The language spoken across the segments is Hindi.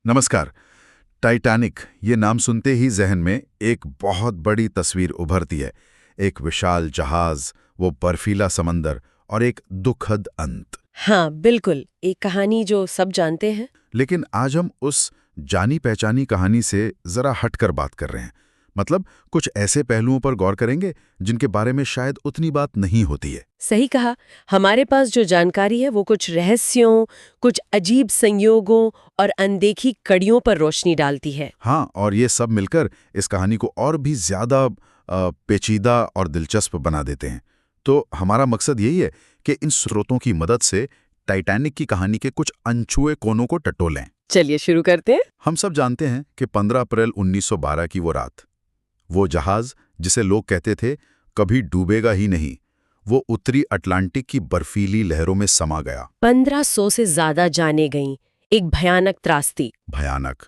नमस्कार। टाइटैनिक ये नाम सुनते ही जहन में एक बहुत बड़ी तस्वीर उभरती है। एक विशाल जहाज, वो बर्फीला समंदर और एक दुखद अंत। हाँ बिल्कुल, एक कहानी जो सब जानते हैं। लेकिन आज हम उस जानी पहचानी कहानी से जरा हटकर बात कर रहे हैं। मतलब कुछ ऐसे पहलुओं पर गौर करेंगे जिनके बारे में शायद उतनी बात नहीं होती है। सही कहा। हमारे पास जो जानकारी है वो कुछ रहस्यों, कुछ अजीब संयोगों और अनदेखी कड़ियों पर रोशनी डालती है। हाँ, और ये सब मिलकर इस कहानी को और भी ज्यादा पेचीदा और दिलचस्प बना देते हैं। तो हमारा मकसद यही है कि इन स्रोतों की मदद से टाइटैनिक की कहानी के कुछ अनछुए कोनों को टटोलें। चलिए शुरू करते हैं। हम सब जानते हैं कि 15 अप्रैल 1912 की वो रात, वो जहाज जिसे लोग कहते थे कभी डूबेगा ही नहीं, वो उत्तरी अटलांटिक की बर्फीली लहरों में समा गया। 1500 से ज्यादा जाने गईं, एक भयानक त्रासदी। भयानक।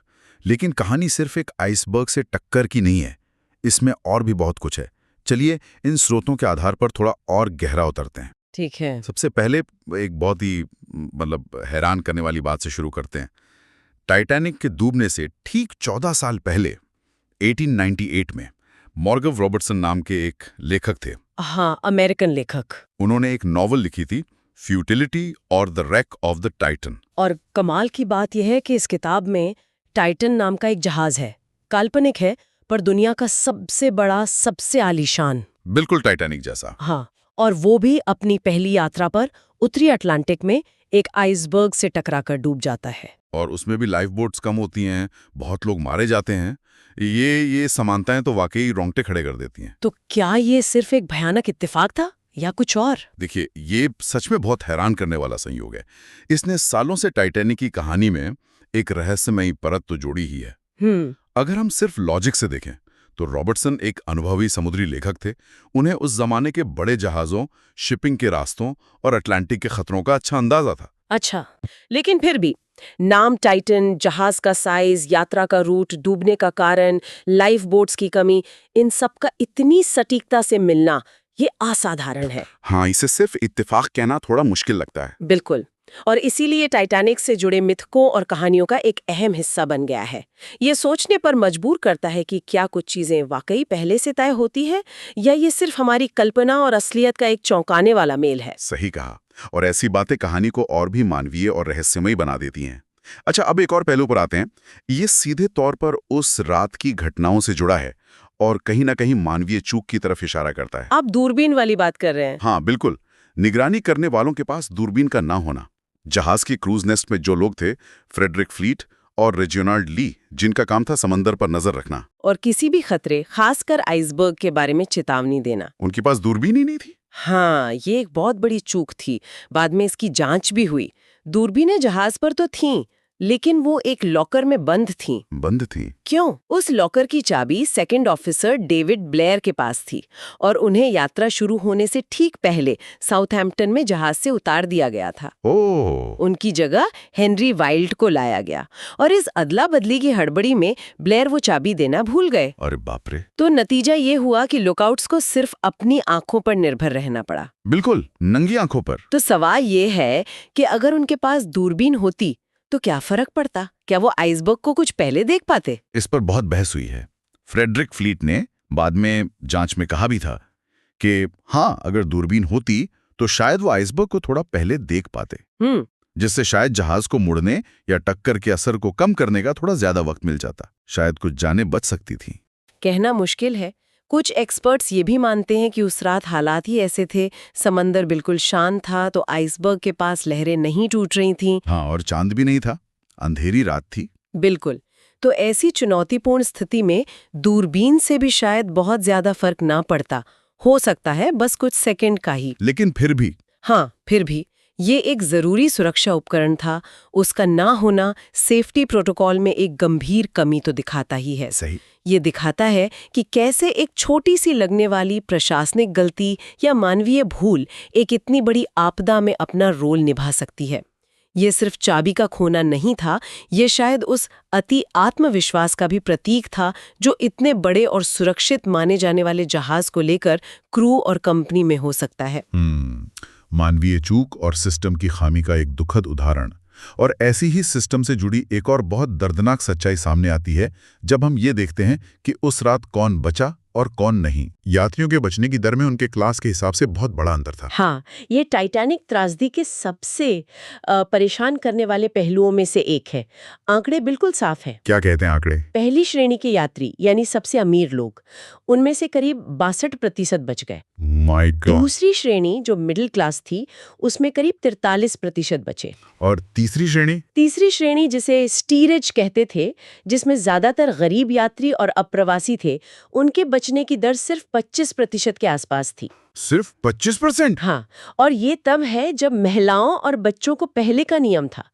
लेकिन कहानी सिर्फ एक आइसबर्ग से टक्कर की नहीं है, इसमें और भी बहुत कुछ है। चलिए इन स्रोतों के आधार पर थोड़ा और गहरा उतरते हैं। ठीक है। सबसे पहले एक बहुत ही हैरान करने वाली बात से शुरू करते हैं। टाइटैनिक के डूबने से ठीक 14 साल पहले 1898 में मॉर्गन रॉबर्टसन नाम के एक लेखक थे। हाँ, अमेरिकन लेखक। उन्होंने एक नॉवल लिखी थी, फ्यूटिलिटी और the rack of the Titan. और कमाल की बात यह है कि इस किताब में टाइटन नाम का एक जहाज है। काल्पनिक है पर दुनिया का सबसे बड़ा, सबसे आलीशान। बिल्कुल टाइटैनिक जैसा। हाँ, और वो भी अपनी पहली यात्रा पर उत्तरी अटलांटिक में एक आइसबर्ग से टकराकर डूब जाता है। और उसमें भी लाइफ बोट्स कम होती हैं, बहुत लोग मारे जाते हैं। ये समानताएं तो वाकई रोंगटे खड़े कर देती हैं। तो क्या ये सिर्फ एक भयानक इत्तेफाक था या कुछ और? देखिए, ये सच में बहुत हैरान करने वाला संयोग है। इसने सालों से टाइटैनिक की कहानी में एक रहस्यमयी परत तो जोड़ी ही है। अगर हम सिर्फ लॉजिक से देखें तो रॉबर्टसन एक अनुभवी समुद्री लेखक थे। उन्हें उस जमाने के बड़े जहाजों, शिपिंग के रास्तों और अटलांटिक के खतरों का अच्छा अंदाजा था। अच्छा, लेकिन फिर भी नाम टाइटन, जहाज का साइज, यात्रा का रूट, डूबने का कारण, लाइफ बोट्स की कमी, इन सब का इतनी सटीकता से मिलना ये असाधारण है। हाँ, इसे सिर्फ इत्तेफाक कहना थोड़ा मुश्किल लगता है। बिल्कुल। और इसीलिए टाइटैनिक से जुड़े मिथकों और कहानियों का एक अहम हिस्सा बन गया है। ये सोचने पर मजबूर करता है कि क्या कुछ चीजें वाकई पहले से तय होती है या ये सिर्फ हमारी कल्पना और असलियत का एक चौंकाने वाला मेल है। सही कहा। और ऐसी बातें कहानी को और भी मानवीय और रहस्यमयी बना देती हैं। अच्छा, अब एक और पहलू पर आते हैं। ये सीधे तौर पर उस रात की घटनाओं से जुड़ा है और कहीं ना कहीं मानवीय चूक की तरफ इशारा करता है। आप दूरबीन वाली बात कर रहे हैं? हाँ बिल्कुल। निगरानी करने वालों के पास दूरबीन का ना होना। जहाज की क्रूज नेस्ट में जो लोग थे, फ्रेडरिक फ्लीट और रेजियोनाल्ड ली, जिनका काम था समंदर पर नजर रखना और किसी भी खतरे, खासकर आइसबर्ग के बारे में चेतावनी देना, उनके पास दूरबीन ही नहीं थी। हाँ, ये एक बहुत बड़ी चूक थी। बाद में इसकी जांच भी हुई। दूरबीनें जहाज पर तो थीं, लेकिन वो एक लॉकर में बंद थीं। बंद थी? क्यों? उस लॉकर की चाबी सेकंड ऑफिसर डेविड ब्लेयर के पास थी और उन्हें यात्रा शुरू होने से ठीक पहले साउथहैम्पटन में जहाज से उतार दिया गया था। ओह। उनकी जगह हेनरी वाइल्ड को लाया गया और इस अदला बदली की हड़बड़ी में ब्लेयर वो चाबी देना भूल गए। अरे बाप रे। तो नतीजा ये हुआ कि लुकआउट्स को सिर्फ अपनी आंखों पर निर्भर रहना पड़ा। बिल्कुल, नंगी आंखों पर। तो सवाल ये है कि अगर उनके पास दूरबीन होती तो क्या फर्क पड़ता? क्या वो आइसबर्ग को कुछ पहले देख पाते? इस पर बहुत बहस हुई है। फ्रेडरिक फ्लीट ने बाद में जांच में कहा भी था कि हाँ, अगर दूरबीन होती तो शायद वो आइसबर्ग को थोड़ा पहले देख पाते, जिससे शायद जहाज को मुड़ने या टक्कर के असर को कम करने का थोड़ा ज्यादा वक्त मिल जाता। शायद कुछ जानें बच सकती थी। कहना मुश्किल है। कुछ एक्सपर्ट्स ये भी मानते हैं कि उस रात हालात ही ऐसे थे। समंदर बिल्कुल शांत था तो आइसबर्ग के पास लहरें नहीं टूट रही थीं। हाँ, और चांद भी नहीं था, अंधेरी रात थी। बिल्कुल। तो ऐसी चुनौतीपूर्ण स्थिति में दूरबीन से भी शायद बहुत ज्यादा फर्क ना पड़ता। हो सकता है बस कुछ सेकंड का ही। लेकिन फिर भी। हाँ, फिर भी ये एक जरूरी सुरक्षा उपकरण था। उसका ना होना सेफ्टी प्रोटोकॉल में एक गंभीर कमी तो दिखाता ही है। सही। ये दिखाता है कि कैसे एक छोटी सी लगने वाली प्रशासनिक गलती या मानवीय भूल एक इतनी बड़ी आपदा में अपना रोल निभा सकती है। ये सिर्फ चाबी का खोना नहीं था, ये शायद उस अति आत्मविश्वास का भी प्रतीक था जो इतने बड़े और सुरक्षित माने जाने वाले जहाज को लेकर क्रू और कंपनी में हो सकता है। मानवीय चूक और सिस्टम की खामी का एक दुखद उदाहरण। और ऐसी ही सिस्टम से जुड़ी एक और बहुत दर्दनाक सच्चाई सामने आती है जब हम ये देखते हैं कि उस रात कौन बचा और कौन नहीं। यात्रियों के बचने की दर में उनके क्लास के हिसाब से बहुत बड़ा अंतर था। हाँ, ये टाइटैनिक त्रासदी के सबसे परेशान करने वाले पहलुओं में से एक है। आंकड़े बिल्कुल साफ हैं। क्या कहते हैं आंकड़े? पहली श्रेणी के यात्री यानी सबसे अमीर लोग, उनमें से करीब 62% बच गए। My God. दूसरी श्रेणी जो मिडिल क्लास थी, उसमें करीब 43% बचे। और तीसरी श्रेणी? तीसरी श्रेणी जिसे स्टीरेज कहते थे, जिसमें ज्यादातर गरीब यात्री और अप्रवासी थे, उनके बचने की दर सिर्फ 25% के आसपास थी। सिर्फ 25%? हाँ, और ये तब है जब महिलाओं और बच्चों को पहले का नियम था।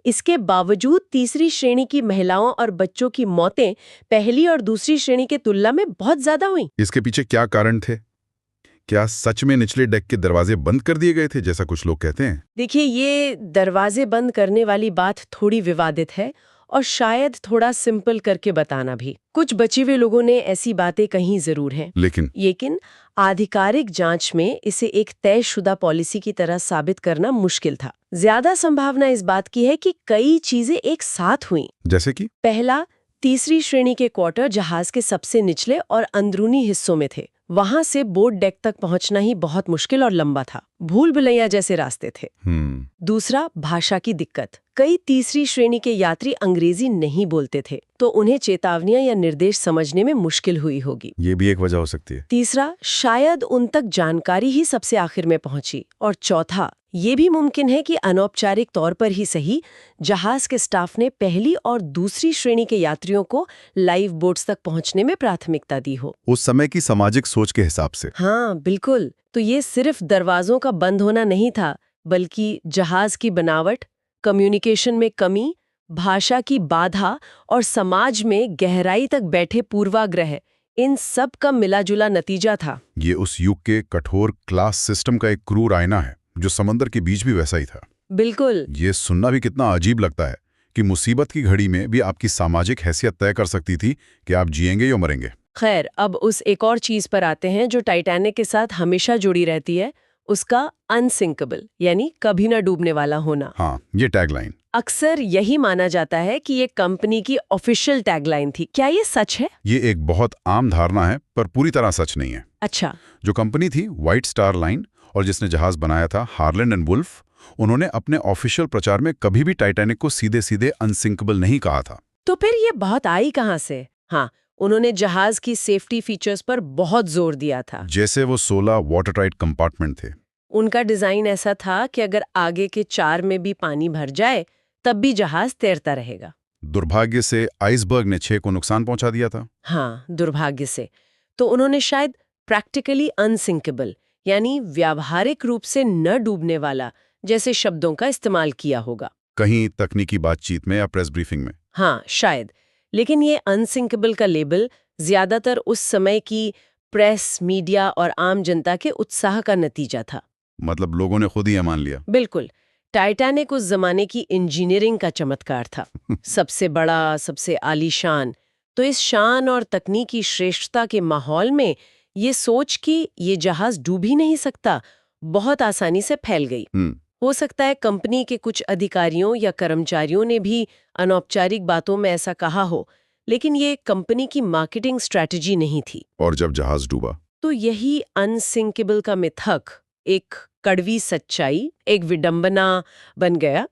इसके बावजूद तीसरी श्रेणी की महिलाओं और बच्चों की मौतें पहली और दूसरी श्रेणी के तुलना में बहुत ज्यादा हुई। इसके पीछे क्या कारण थे? क्या सच में निचले डेक के दरवाजे बंद कर दिए गए थे, जैसा कुछ लोग कहते हैं? देखिए, ये दरवाजे बंद करने वाली बात थोड़ी विवादित है और शायद थोड़ा सिंपल करके बताना भी। कुछ बचे हुए लोगों ने ऐसी बातें कही जरूर हैं, लेकिन आधिकारिक जांच में इसे एक तयशुदा पॉलिसी की तरह साबित करना मुश्किल था। ज्यादा संभावना इस बात की है कि कई चीजें एक साथ हुई। जैसे कि? पहला, तीसरी श्रेणी के क्वार्टर जहाज के सबसे निचले और अंदरूनी हिस्सों में थे। वहां से बोट डेक तक पहुंचना ही बहुत मुश्किल और लंबा था। भूल भुलैया जैसे रास्ते थे। दूसरा, भाषा की दिक्कत। कई तीसरी श्रेणी के यात्री अंग्रेजी नहीं बोलते थे, तो उन्हें चेतावनियां या निर्देश समझने में मुश्किल हुई होगी। ये भी एक वजह हो सकती है। तीसरा, शायद उन तक जानकारी ही सबसे आखिर में पहुंची। और चौथा, ये भी मुमकिन है कि अनौपचारिक तौर पर ही सही, जहाज के स्टाफ ने पहली और दूसरी श्रेणी के यात्रियों को लाइव बोट्स तक पहुंचने में प्राथमिकता दी हो। उस समय की सामाजिक सोच के हिसाब से। हाँ, बिल्कुल। तो ये सिर्फ दरवाजों का बंद होना नहीं था, बल्कि जहाज की बनावट, कम्युनिकेशन में कमी, भाषा की बाधा और समाज में गहराई तक बैठे पूर्वाग्रह, इन सब का मिला-जुला नतीजा था। ये उस युग के कठोर क्लास सिस्टम का एक क्रूर आईना है, जो समंदर के बीच भी वैसा ही था। बिल्कुल। ये सुनना भी कितना अजीब लगता है कि मुसीबत की घड़ी में भी आपकी सामाजिक हैसियत तय कर सकती थी कि आप जिएंगे या मरेंगे। खैर, अब उस एक और चीज पर आते हैं जो टाइटैनिक के साथ हमेशा जुड़ी रहती है, उसका अनसिंकेबल यानी कभी ना डूबने वाला होना। हाँ, ये टैगलाइन अक्सर यही माना जाता है कि ये कंपनी की ऑफिशियल टैगलाइन थी। क्या ये सच है? ये एक बहुत आम धारणा है, पर पूरी तरह सच नहीं है। अच्छा। जो कंपनी थी व्हाइट स्टार लाइन, और जिसने जहाज बनाया था हार्लैंड एंड वुल्फ, उन्होंने अपने ऑफिशियल प्रचार में कभी भी टाइटैनिक को सीधे सीधे अनसिंकेबल नहीं कहा था। तो फिर ये बहुत आई कहां से? हाँ, उन्होंने जहाज की सेफ्टी फीचर्स पर बहुत जोर दिया था। जैसे वो 16 वाटरटाइट कंपार्टमेंट थे। उनका डिजाइन ऐसा था कि अगर आगे के 4 में भी पानी भर जाए, तब भी जहाज तैरता रहेगा। दुर्भाग्य से आइसबर्ग ने 6 को नुकसान पहुंचा दिया था। हाँ, दुर्भाग्य से। तो उन्होंने शायद प्रैक्टिकली अनसिंकेबल यानी व्यावहारिक रूप से न डूबने वाला जैसे शब्दों का इस्तेमाल किया होगा, कहीं तकनीकी बातचीत में या प्रेस ब्रीफिंग में। हाँ, शायद। लेकिन ये अनसिंकेबल का लेबल ज्यादातर उस समय की प्रेस, मीडिया और आम जनता के उत्साह का नतीजा था। मतलब लोगों ने खुद ही मान लिया। बिल्कुल। टाइटैनिक उस जमाने की इंजीनियरिंग का चमत्कार था। सबसे बड़ा, सबसे आलीशान। तो इस शान और तकनीकी श्रेष्ठता के माहौल में ये सोच कि ये जहाज डूब ही नहीं सकता, बहुत आसानी से फैल गई। हो सकता है कंपनी के कुछ अधिकारियों या कर्मचारियों ने भी अनौपचारिक बातों में ऐसा कहा हो, लेकिन ये कंपनी की मार्केटिंग स्ट्रैटेजी नहीं थी। और जब जहाज डूबा तो यही अनसिंकेबल का मिथक एक कड़वी सच्चाई, एक विडंबना बन गया,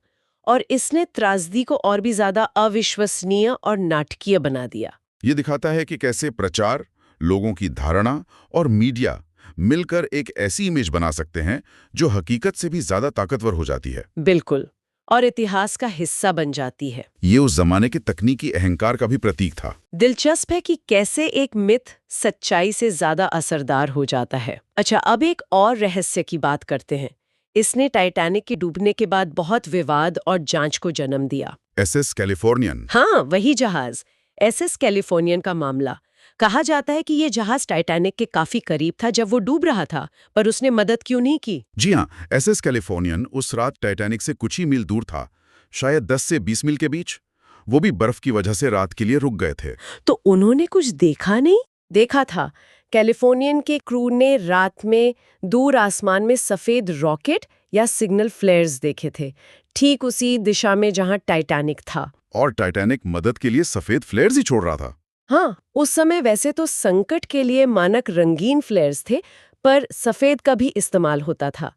और इसने त्रासदी को और भी ज्यादा अविश्वसनीय और नाटकीय बना दिया। ये दिखाता है कि कैसे प्रचार, लोगों की धारणा और मीडिया मिलकर एक ऐसी इमेज बना सकते हैं जो हकीकत से भी ज्यादा ताकतवर हो जाती है। बिल्कुल, और इतिहास का हिस्सा बन जाती है। ये उस जमाने के तकनीकी अहंकार का भी प्रतीक था। दिलचस्प है कि कैसे एक मिथ सच्चाई से ज्यादा असरदार हो जाता है। अच्छा, अब एक और रहस्य की बात करते हैं। इसने टाइटैनिक के डूबने के बाद बहुत विवाद और जांच को जन्म दिया। SS Californian. हाँ, वही जहाज, एसएस कैलिफोर्नियन का मामला। कहा जाता है कि ये जहाज टाइटैनिक के काफी करीब था जब वो डूब रहा था, पर उसने मदद क्यों नहीं की? जी हाँ, एसएस कैलिफोर्नियन उस रात टाइटैनिक से कुछ ही मील दूर था, शायद 10 से 20 मील के बीच। वो भी बर्फ की वजह से रात के लिए रुक गए थे। तो उन्होंने कुछ देखा नहीं? देखा था। कैलिफोर्नियन के क्रू ने रात में दूर आसमान में सफेद रॉकेट या सिग्नल फ्लेयर्स देखे थे। ठीक उसी दिशा में जहां टाइटैनिक था। और टाइटैनिक मदद के लिए सफेद फ्लेयर्स ही छोड़ रहा था। हाँ, उस समय वैसे तो संकट के लिए मानक रंगीन फ्लेयर्स थे, पर सफेद का भी इस्तेमाल होता था।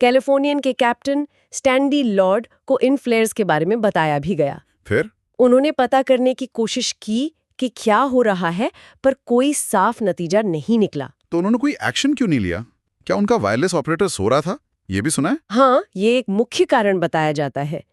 कैलिफोर्नियन के कैप्टन स्टैंडी लॉर्ड को इन फ्लेयर्स के बारे में बताया भी गया। फिर उन्होंने पता करने की कोशिश की कि क्या हो रहा है, पर कोई साफ नतीजा नहीं निकला। तो उन्होंने कोई एक्शन क्यों नहीं लिया? क्या उनका वायरलेस ऑपरेटर सो रहा था? ये भी सुना है। हाँ, ये एक मुख्य कारण बताया जाता है।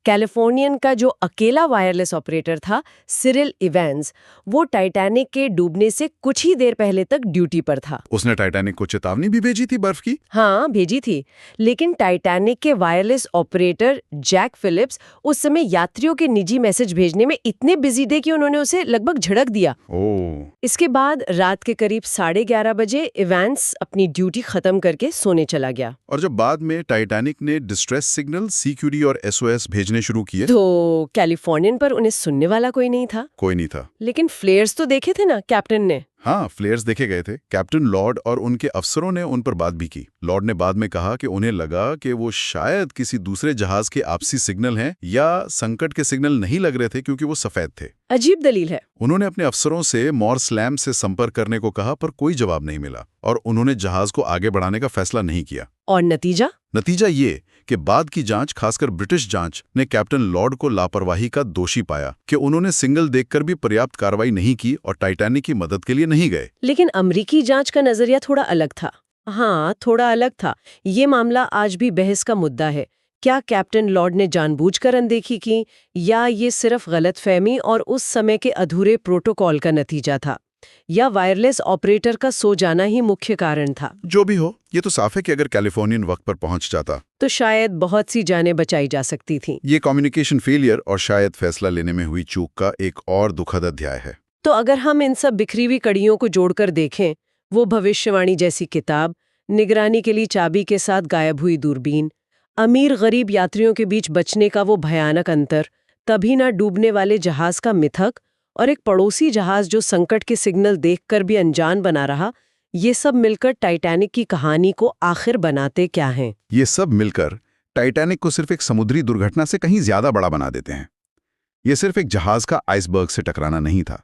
कैलिफोर्नियन का जो अकेला वायरलेस ऑपरेटर था, सिरिल इवेंस, वो टाइटैनिक के डूबने से कुछ ही देर पहले तक ड्यूटी पर था। उसने टाइटैनिक को चेतावनी भी भेजी थी बर्फ की। हाँ, भेजी थी, लेकिन टाइटैनिक के वायरलेस ऑपरेटर जैक फिलिप्स उस समय यात्रियों के निजी मैसेज भेजने में इतने बिजी थे कि उन्होंने उसे लगभग झड़क दिया। ओह। इसके बाद रात के करीब 11:30 बजे इवेंस अपनी ड्यूटी खत्म करके सोने चला गया। और जब बाद में टाइटैनिक ने डिस्ट्रेस सिग्नल, CQD और SOS भेजने शुरू किए, तो कैलिफोर्नियन पर उन्हें सुनने वाला कोई नहीं था। कोई नहीं था। लेकिन फ्लेयर्स तो देखे थे ना कैप्टन ने। हाँ, फ्लेयर्स देखे गए थे। कैप्टन लॉर्ड और उनके अफसरों ने उन पर बात भी की। लॉर्ड ने बाद में कहा कि उन्हें लगा कि वो शायद किसी दूसरे जहाज के आपसी सिग्नल हैं या संकट के सिग्नल नहीं लग रहे थे क्योंकि वो सफेद थे। अजीब दलील है। उन्होंने अपने अफसरों से मॉर्स लैम्प से संपर्क करने को कहा, पर कोई जवाब नहीं मिला और उन्होंने जहाज को आगे बढ़ाने का फैसला नहीं किया। और नतीजा ये कि बाद की जांच, खासकर ब्रिटिश जांच, ने कैप्टन लॉर्ड को लापरवाही का दोषी पाया कि उन्होंने सिग्नल देखकर भी पर्याप्त कार्रवाई नहीं की और टाइटैनिक की मदद के लिए नहीं गए। लेकिन अमेरिकी जांच का नजरिया थोड़ा अलग था। हाँ, थोड़ा अलग था। ये मामला आज भी बहस का मुद्दा है। क्या कैप्टन लॉर्ड ने जानबूझकर अनदेखी की, या ये सिर्फ गलतफहमी और उस समय के अधूरे प्रोटोकॉल का नतीजा था, या वायरलेस ऑपरेटर का सो जाना ही मुख्य कारण था? जो भी हो, ये तो साफ है कि अगर कैलिफोर्नियन वक्त पर पहुंच जाता तो शायद बहुत सी जानें बचाई जा सकती थीं। ये कम्युनिकेशन फेलियर और शायद फैसला लेने में हुई चूक का एक और दुखद अध्याय है। तो अगर हम इन सब बिखरी हुई कड़ियों को जोड़कर देखें, वो भविष्यवाणी जैसी किताब, निगरानी के लिए चाबी के साथ गायब हुई दूरबीन, अमीर गरीब यात्रियों के बीच बचने का वो भयानक अंतर, तभी ना डूबने वाले जहाज का मिथक, और एक पड़ोसी जहाज जो संकट के सिग्नल देखकर भी अनजान बना रहा, ये सब मिलकर टाइटैनिक की कहानी को आखिर बनाते क्या हैं? ये सब मिलकर टाइटैनिक को सिर्फ एक समुद्री दुर्घटना से कहीं ज्यादा बड़ा बना देते हैं। ये सिर्फ एक जहाज का आइसबर्ग से टकराना नहीं था।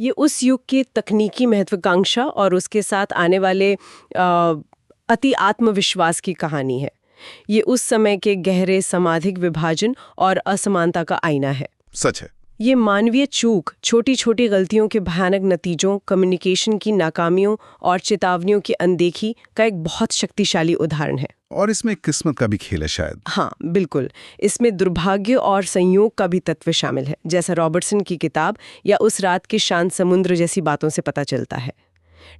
ये उस युग की तकनीकी महत्वाकांक्षा और उसके साथ आने वाले अति आत्मविश्वास की कहानी है। ये उस समय के गहरे सामाजिक विभाजन और असमानता का आईना है। सच है। ये मानवीय चूक, छोटी छोटी गलतियों के भयानक नतीजों, कम्युनिकेशन की नाकामियों और चेतावनियों की अनदेखी का एक बहुत शक्तिशाली उदाहरण है। और इसमें किस्मत का भी खेल है शायद। हाँ, बिल्कुल। इसमें दुर्भाग्य और संयोग का भी तत्व शामिल है, जैसा रॉबर्टसन की किताब या उस रात के शांत समुद्र जैसी बातों से पता चलता है।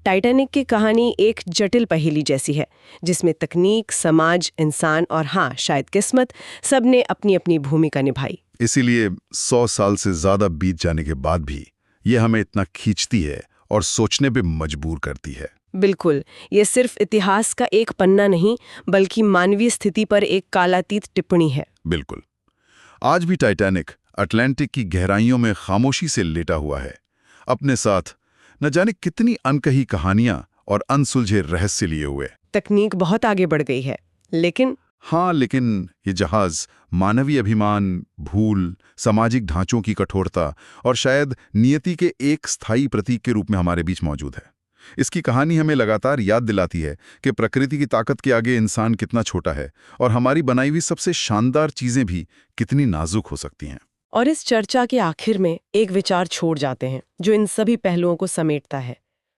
टाइटैनिक की कहानी एक जटिल पहेली जैसी है, जिसमें तकनीक, समाज, इंसान और हाँ, शायद किस्मत, सब ने अपनी अपनी भूमिका निभाई। इसीलिए 100 साल से ज्यादा बीत जाने के बाद भी ये हमें इतना खींचती है और सोचने पे मजबूर करती है। बिल्कुल, ये सिर्फ इतिहास का एक पन्ना नहीं, बल्कि मानवीय स्थिति पर एक कालातीत टिप्पणी है। बिल्कुल। आज भी टाइटैनिक अटलांटिक की गहराइयों में खामोशी से लेटा हुआ है, अपने साथ न जाने कितनी अनकही कहानियां और अनसुलझे रहस्य लिए हुए। तकनीक बहुत आगे बढ़ गई है, लेकिन ये जहाज मानवीय अभिमान, भूल, सामाजिक ढांचों की कठोरता और शायद नियति के एक स्थायी प्रतीक के रूप में हमारे बीच मौजूद है। इसकी कहानी हमें लगातार याद दिलाती है कि प्रकृति की ताकत के आगे इंसान कितना छोटा है और हमारी बनाई हुई सबसे शानदार चीजें भी कितनी नाजुक हो सकती हैं। और इस चर्चा के आखिर में एक विचार छोड़ जाते हैं जो इन सभी पहलुओं को समेटता है।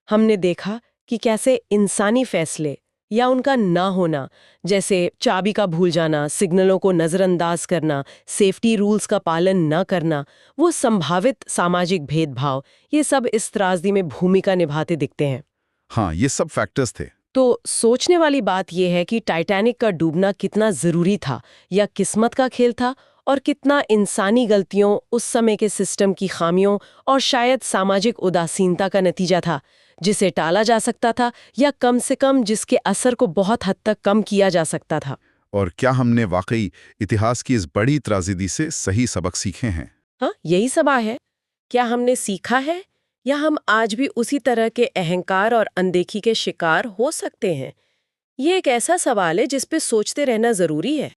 हमने देखा कि कैसे इंसानी फैसले या उनका ना होना, जैसे चाबी का भूल जाना, सिग्नलों को नज़रअंदाज करना, सेफ्टी रूल्स का पालन न करना, वो संभावित सामाजिक भेदभाव, ये सब इस त्रासदी में भूमिका निभाते दिखते हैं। हाँ, ये सब फैक्टर्स थे। तो सोचने वाली बात यह है कि टाइटैनिक का डूबना कितना ज़रूरी था, या किस्मत का खेल था, और कितना इंसानी गलतियों, उस समय के सिस्टम की खामियों और शायद सामाजिक उदासीनता का नतीजा था, जिसे टाला जा सकता था या कम से कम जिसके असर को बहुत हद तक कम किया जा सकता था। और क्या हमने वाकई इतिहास की इस बड़ी त्राजेडी से सही सबक सीखे हैं? हाँ, यही सवाल है। क्या हमने सीखा है, या हम आज भी उसी तरह के अहंकार और अनदेखी के शिकार हो सकते हैं? ये एक ऐसा सवाल है जिस पे सोचते रहना जरूरी है।